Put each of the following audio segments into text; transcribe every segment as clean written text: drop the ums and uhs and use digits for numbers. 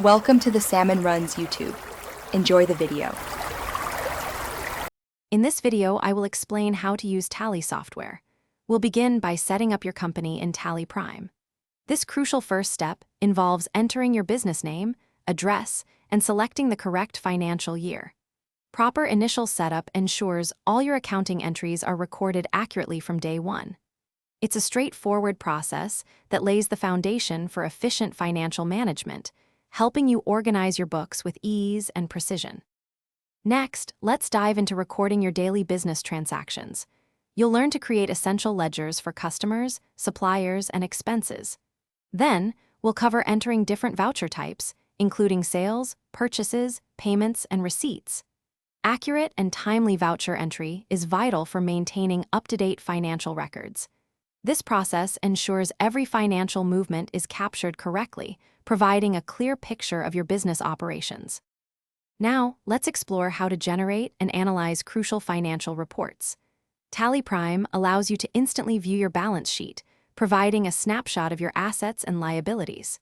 Welcome to the Salmon Runs YouTube. Enjoy the video. In this video, I will explain how to use Tally software. We'll begin by setting up your company in Tally Prime. This crucial first step involves entering your business name, address, and selecting the correct financial year. Proper initial setup ensures all your accounting entries are recorded accurately from day one. It's a straightforward process that lays the foundation for efficient financial management, helping you organize your books with ease and precision. Next, let's dive into recording your daily business transactions. You'll learn to create essential ledgers for customers, suppliers, and expenses. Then, we'll cover entering different voucher types, including sales, purchases, payments, and receipts. Accurate and timely voucher entry is vital for maintaining up-to-date financial records. This process ensures every financial movement is captured correctly, providing a clear picture of your business operations. Now, let's explore how to generate and analyze crucial financial reports. Tally Prime allows you to instantly view your balance sheet, providing a snapshot of your assets and liabilities.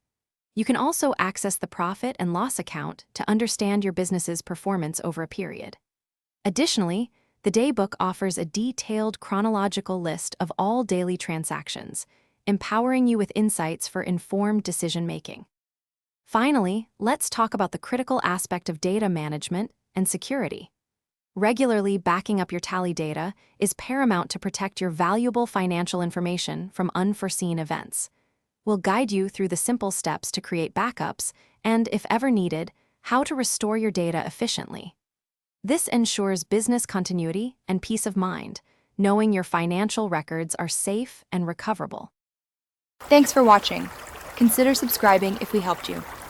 You can also access the profit and loss account to understand your business's performance over a period. Additionally, the Daybook offers a detailed chronological list of all daily transactions, empowering you with insights for informed decision-making. Finally, let's talk about the critical aspect of data management and security. Regularly backing up your Tally data is paramount to protect your valuable financial information from unforeseen events. We'll guide you through the simple steps to create backups and, if ever needed, how to restore your data efficiently. This ensures business continuity and peace of mind, knowing your financial records are safe and recoverable. Thanks for watching. Consider subscribing if we helped you.